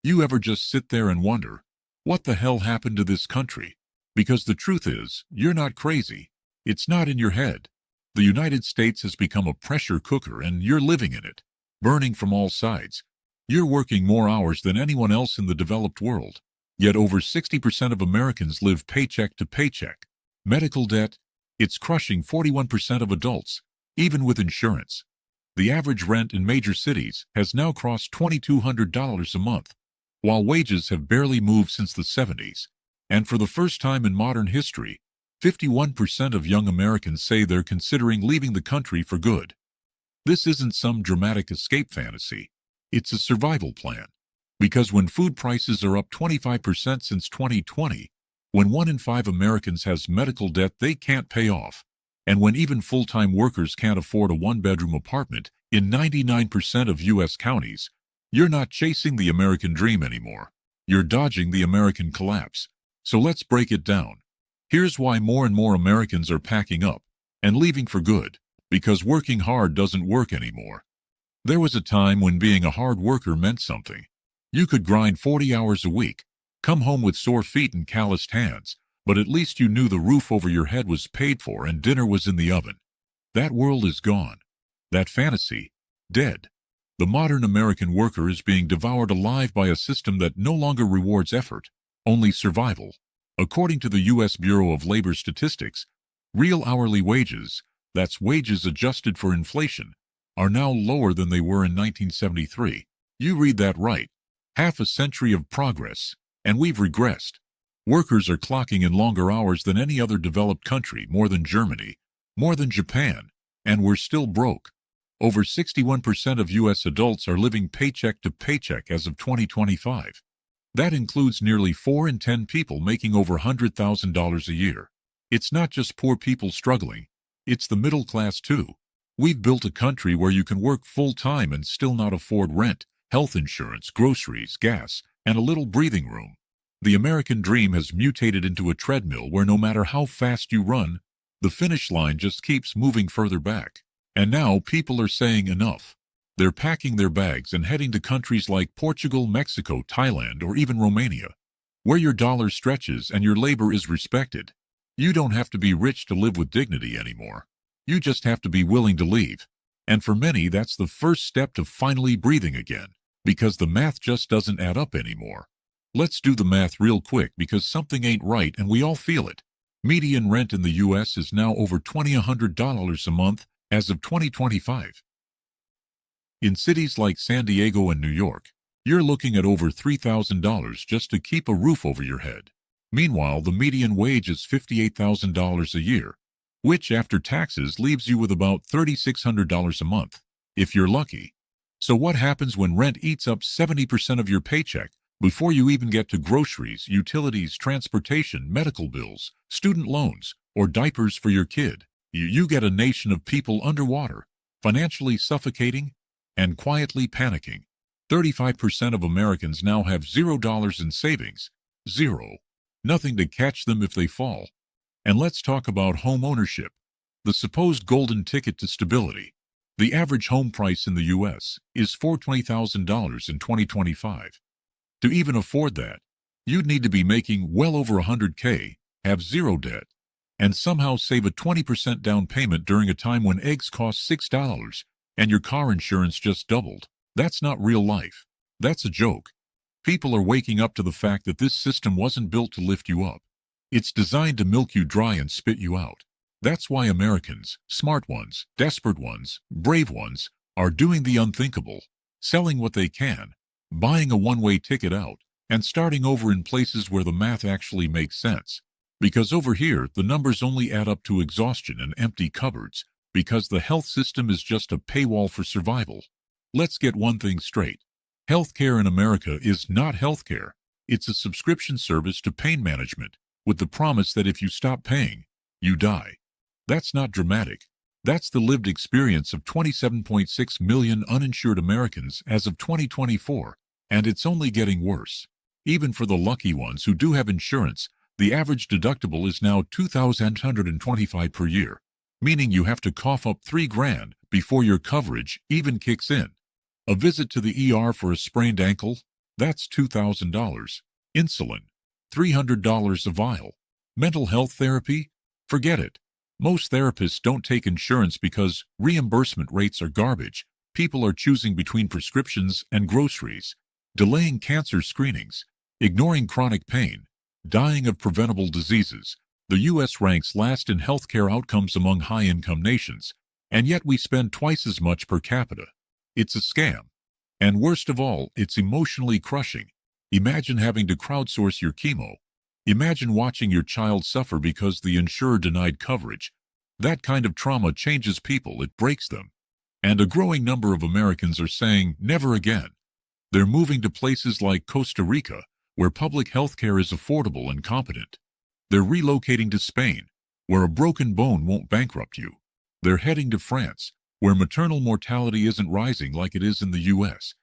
You ever just sit there and wonder, what the hell happened to this country? Because the truth is, you're not crazy. It's not in your head. The United States has become a pressure cooker and you're living in it, burning from all sides. You're working more hours than anyone else in the developed world. Yet over 60% of Americans live paycheck to paycheck. Medical debt, it's crushing 41% of adults, even with insurance. The average rent in major cities has now crossed $2,200 a month, while wages have barely moved since the 70s. And for the first time in modern history, 51% of young Americans say they're considering leaving the country for good. This isn't some dramatic escape fantasy. It's a survival plan. Because when food prices are up 25% since 2020, when 1 in 5 Americans has medical debt they can't pay off, and when even full-time workers can't afford a one-bedroom apartment in 99% of U.S. counties, you're not chasing the American dream anymore. You're dodging the American collapse. So let's break it down. Here's why more and more Americans are packing up and leaving for good. Because working hard doesn't work anymore. There was a time when being a hard worker meant something. You could grind 40 hours a week, come home with sore feet and calloused hands, but at least you knew the roof over your head was paid for and dinner was in the oven. That world is gone. That fantasy, dead. The modern American worker is being devoured alive by a system that no longer rewards effort, only survival. According to the U.S. Bureau of Labor Statistics, real hourly wages, that's wages adjusted for inflation, are now lower than they were in 1973. You read that right. Half a century of progress, and we've regressed. Workers are clocking in longer hours than any other developed country, more than Germany, more than Japan, and we're still broke. Over 61% of U.S. adults are living paycheck to paycheck as of 2025. That includes nearly 4 in 10 people making over $100,000 a year. It's not just poor people struggling, it's the middle class too. We've built a country where you can work full-time and still not afford rent, health insurance, groceries, gas, and a little breathing room. The American dream has mutated into a treadmill where no matter how fast you run, the finish line just keeps moving further back. And now people are saying enough. They're packing their bags and heading to countries like Portugal, Mexico, Thailand, or even Romania, where your dollar stretches and your labor is respected. You don't have to be rich to live with dignity anymore. You just have to be willing to leave. And for many, that's the first step to finally breathing again, because the math just doesn't add up anymore. Let's do the math real quick because something ain't right and we all feel it. Median rent in the U.S. is now over $2,100 a month as of 2025. In cities like San Diego and New York, you're looking at over $3,000 just to keep a roof over your head. Meanwhile, the median wage is $58,000 a year, which after taxes leaves you with about $3,600 a month, if you're lucky. So what happens when rent eats up 70% of your paycheck before you even get to groceries, utilities, transportation, medical bills, student loans, or diapers for your kid? You get a nation of people underwater, financially suffocating, and quietly panicking. 35% of Americans now have $0 in savings. Zero. Nothing to catch them if they fall. And let's talk about home ownership, the supposed golden ticket to stability. The average home price in the U.S. is $420,000 in 2025. To even afford that, you'd need to be making well over $100K, have zero debt, and somehow save a 20% down payment during a time when eggs cost $6 and your car insurance just doubled. That's not real life. That's a joke. People are waking up to the fact that this system wasn't built to lift you up. It's designed to milk you dry and spit you out. That's why Americans, smart ones, desperate ones, brave ones, are doing the unthinkable, selling what they can, buying a one-way ticket out, and starting over in places where the math actually makes sense. Because over here, the numbers only add up to exhaustion and empty cupboards, because the health system is just a paywall for survival. Let's get one thing straight. Healthcare in America is not healthcare. It's a subscription service to pain management, with the promise that if you stop paying, you die. That's not dramatic. That's the lived experience of 27.6 million uninsured Americans as of 2024, and it's only getting worse. Even for the lucky ones who do have insurance, the average deductible is now $2,125 per year, meaning you have to cough up $3,000 before your coverage even kicks in. A visit to the ER for a sprained ankle? That's $2,000. Insulin, $300 a vial. Mental health therapy? Forget it. Most therapists don't take insurance because reimbursement rates are garbage. People are choosing between prescriptions and groceries, delaying cancer screenings, ignoring chronic pain, dying of preventable diseases. The U.S. ranks last in healthcare outcomes among high-income nations, and yet we spend twice as much per capita. It's a scam. And worst of all, it's emotionally crushing. Imagine having to crowdsource your chemo. Imagine watching your child suffer because the insurer denied coverage. That kind of trauma changes people, it breaks them. And a growing number of Americans are saying, never again. They're moving to places like Costa Rica, where public health care is affordable and competent. They're relocating to Spain, where a broken bone won't bankrupt you. They're heading to France, where maternal mortality isn't rising like it is in the U.S.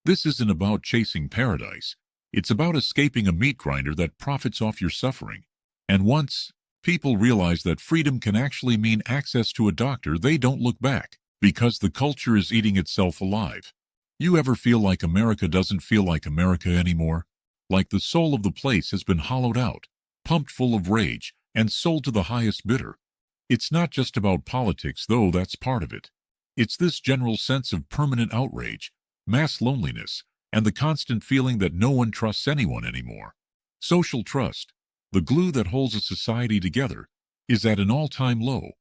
This isn't about chasing paradise. It's about escaping a meat grinder that profits off your suffering. And once people realize that freedom can actually mean access to a doctor, they don't look back, because the culture is eating itself alive. You ever feel like America doesn't feel like America anymore? Like the soul of the place has been hollowed out, pumped full of rage, and sold to the highest bidder? It's not just about politics, though that's part of it. It's this general sense of permanent outrage, mass loneliness, and the constant feeling that no one trusts anyone anymore. Social trust, the glue that holds a society together, is at an all-time low.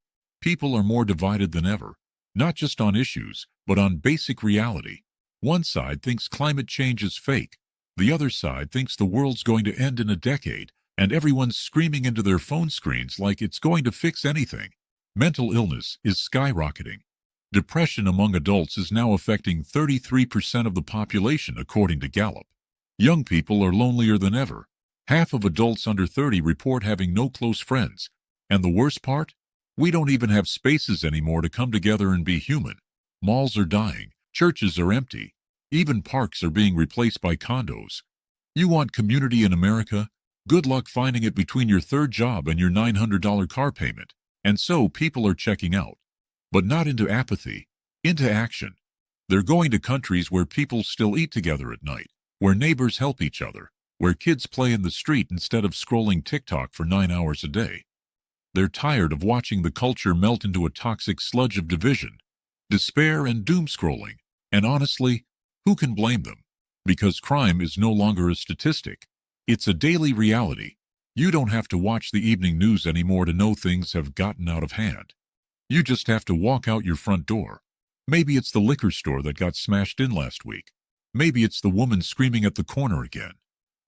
People are more divided than ever, not just on issues, but on basic reality. One side thinks climate change is fake. The other side thinks the world's going to end in a decade, and everyone's screaming into their phone screens like it's going to fix anything. Mental illness is skyrocketing. Depression among adults is now affecting 33% of the population, according to Gallup. Young people are lonelier than ever. Half of adults under 30 report having no close friends. And the worst part? We don't even have spaces anymore to come together and be human. Malls are dying. Churches are empty. Even parks are being replaced by condos. You want community in America? Good luck finding it between your third job and your $900 car payment. And so people are checking out. But not into apathy, into action. They're going to countries where people still eat together at night, where neighbors help each other, where kids play in the street instead of scrolling TikTok for 9 hours a day. They're tired of watching the culture melt into a toxic sludge of division, despair, and doom scrolling. And honestly, who can blame them? Because crime is no longer a statistic. It's a daily reality. You don't have to watch the evening news anymore to know things have gotten out of hand. You just have to walk out your front door. Maybe it's the liquor store that got smashed in last week. Maybe it's the woman screaming at the corner again.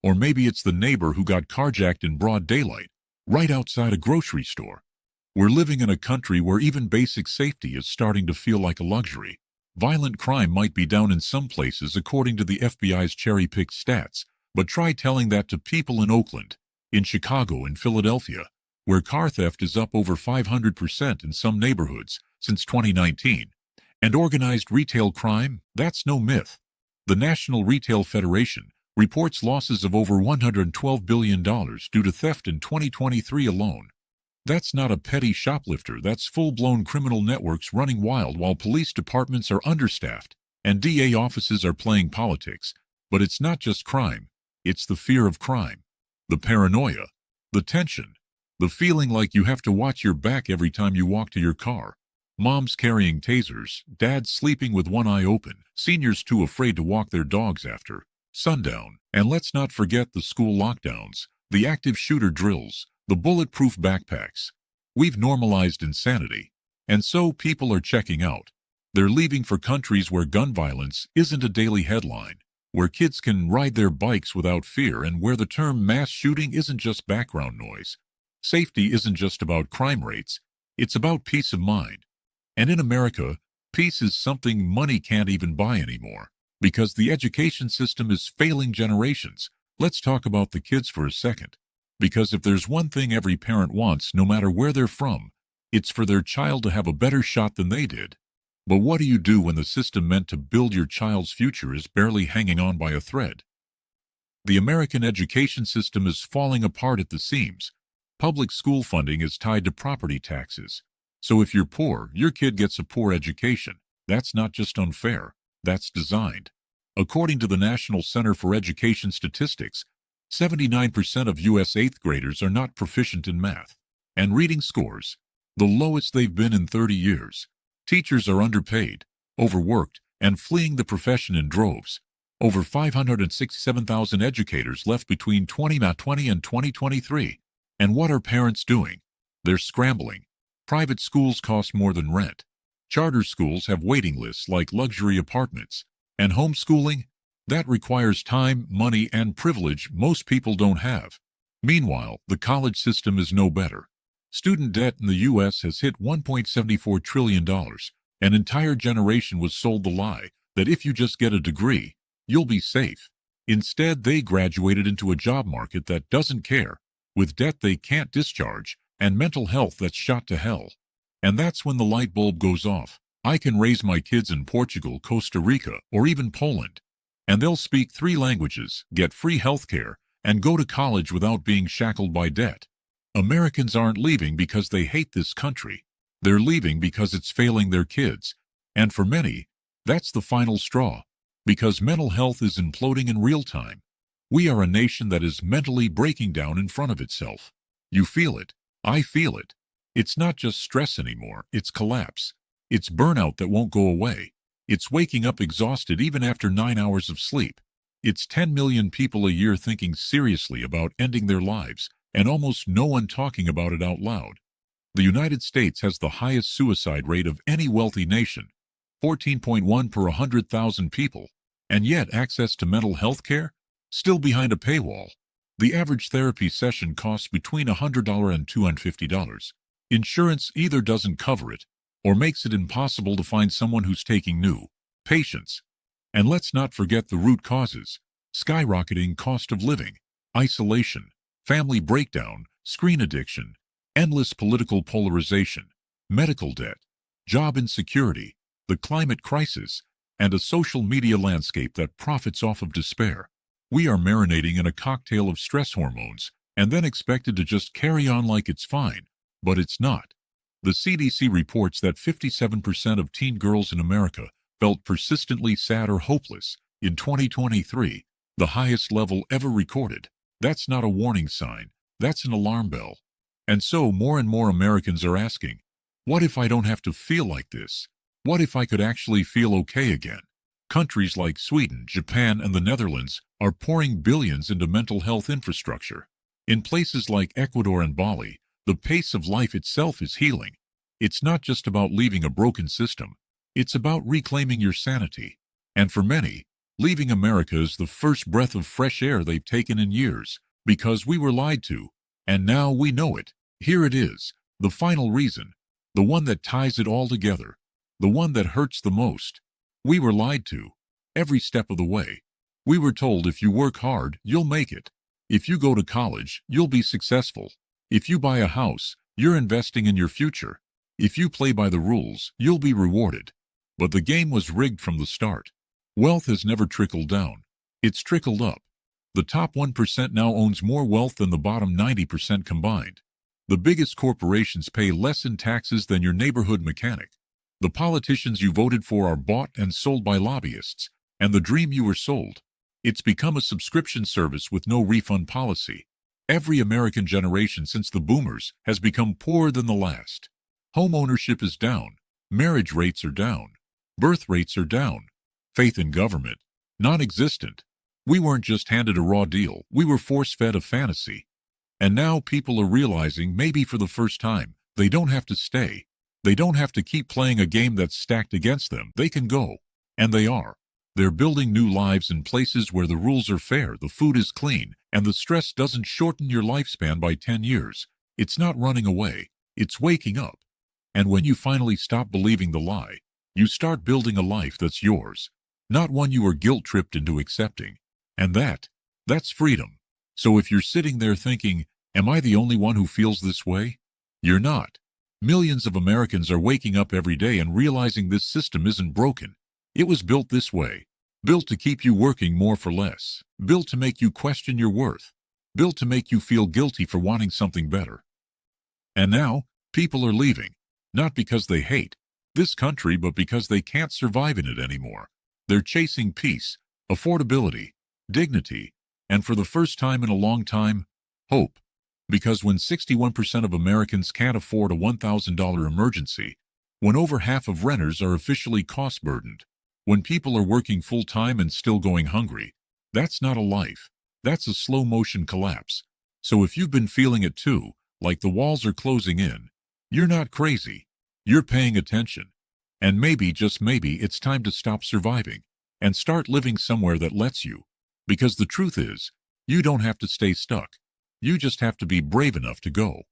Or maybe it's the neighbor who got carjacked in broad daylight, right outside a grocery store. We're living in a country where even basic safety is starting to feel like a luxury. Violent crime might be down in some places according to the FBI's cherry-picked stats, but try telling that to people in Oakland, in Chicago, in Philadelphia, where car theft is up over 500% in some neighborhoods since 2019. And organized retail crime, that's no myth. The National Retail Federation reports losses of over $112 billion due to theft in 2023 alone. That's not a petty shoplifter, that's full-blown criminal networks running wild while police departments are understaffed and DA offices are playing politics. But it's not just crime, it's the fear of crime, the paranoia, the tension, the feeling like you have to watch your back every time you walk to your car. Moms carrying tasers, dads sleeping with one eye open, seniors too afraid to walk their dogs after sundown. And let's not forget the school lockdowns, the active shooter drills, the bulletproof backpacks. We've normalized insanity, and so people are checking out. They're leaving for countries where gun violence isn't a daily headline, where kids can ride their bikes without fear, and where the term mass shooting isn't just background noise. Safety isn't just about crime rates, it's about peace of mind. And in America, peace is something money can't even buy anymore, because the education system is failing generations. Let's talk about the kids for a second. Because if there's one thing every parent wants, no matter where they're from, it's for their child to have a better shot than they did. But what do you do when the system meant to build your child's future is barely hanging on by a thread? The American education system is falling apart at the seams. Public school funding is tied to property taxes. So if you're poor, your kid gets a poor education. That's not just unfair, that's designed. According to the National Center for Education Statistics, 79% of U.S. 8th graders are not proficient in math and reading scores, the lowest they've been in 30 years. Teachers are underpaid, overworked, and fleeing the profession in droves. Over 567,000 educators left between 2020 and 2023. And what are parents doing? They're scrambling. Private schools cost more than rent. Charter schools have waiting lists like luxury apartments. And homeschooling? That requires time, money, and privilege most people don't have. Meanwhile, the college system is no better. Student debt in the U.S. has hit $1.74 trillion. An entire generation was sold the lie that if you just get a degree, you'll be safe. Instead, they graduated into a job market that doesn't care, with debt they can't discharge, and mental health that's shot to hell. And that's when the light bulb goes off. I can raise my kids in Portugal, Costa Rica, or even Poland, and they'll speak 3 languages, get free health care, and go to college without being shackled by debt. Americans aren't leaving because they hate this country. They're leaving because it's failing their kids. And for many, that's the final straw. Because mental health is imploding in real time. We are a nation that is mentally breaking down in front of itself. You feel it. I feel it. It's not just stress anymore, it's collapse. It's burnout that won't go away. It's waking up exhausted even after 9 hours of sleep. It's 10 million people a year thinking seriously about ending their lives, and almost no one talking about it out loud. The United States has the highest suicide rate of any wealthy nation, 14.1 per 100,000 people, and yet access to mental health care? Still behind a paywall. The average therapy session costs between $100 and $250. Insurance either doesn't cover it, or makes it impossible to find someone who's taking new patients. And let's not forget the root causes: skyrocketing cost of living, isolation, family breakdown, screen addiction, endless political polarization, medical debt, job insecurity, the climate crisis, and a social media landscape that profits off of despair. We are marinating in a cocktail of stress hormones and then expected to just carry on like it's fine, but it's not. The CDC reports that 57% of teen girls in America felt persistently sad or hopeless in 2023, the highest level ever recorded. That's not a warning sign, that's an alarm bell. And so more and more Americans are asking, what if I don't have to feel like this? What if I could actually feel okay again? Countries like Sweden, Japan, and the Netherlands are pouring billions into mental health infrastructure. In places like Ecuador and Bali, the pace of life itself is healing. It's not just about leaving a broken system. It's about reclaiming your sanity. And for many, leaving America is the first breath of fresh air they've taken in years, because we were lied to, and now we know it. Here it is, the final reason, the one that ties it all together, the one that hurts the most. We were lied to, every step of the way. We were told if you work hard, you'll make it. If you go to college, you'll be successful. If you buy a house, you're investing in your future. If you play by the rules, you'll be rewarded. But the game was rigged from the start. Wealth has never trickled down. It's trickled up. The top 1% now owns more wealth than the bottom 90% combined. The biggest corporations pay less in taxes than your neighborhood mechanic. The politicians you voted for are bought and sold by lobbyists, and the dream you were sold. It's become a subscription service with no refund policy. Every American generation since the boomers has become poorer than the last. Home ownership is down. Marriage rates are down. Birth rates are down. Faith in government, non-existent. We weren't just handed a raw deal, we were force-fed a fantasy. And now people are realizing, maybe for the first time, they don't have to stay. They don't have to keep playing a game that's stacked against them. They can go. And they are. They're building new lives in places where the rules are fair, the food is clean, and the stress doesn't shorten your lifespan by 10 years. It's not running away. It's waking up. And when you finally stop believing the lie, you start building a life that's yours, not one you were guilt-tripped into accepting. And that's freedom. So if you're sitting there thinking, am I the only one who feels this way? You're not. Millions of Americans are waking up every day and realizing this system isn't broken. It was built this way. Built to keep you working more for less. Built to make you question your worth. Built to make you feel guilty for wanting something better. And now, people are leaving. Not because they hate this country, but because they can't survive in it anymore. They're chasing peace, affordability, dignity, and for the first time in a long time, hope. Because when 61% of Americans can't afford a $1,000 emergency, when over half of renters are officially cost-burdened, when people are working full-time and still going hungry, that's not a life. That's a slow-motion collapse. So if you've been feeling it too, like the walls are closing in, you're not crazy. You're paying attention. And maybe, just maybe, it's time to stop surviving and start living somewhere that lets you. Because the truth is, you don't have to stay stuck. You just have to be brave enough to go.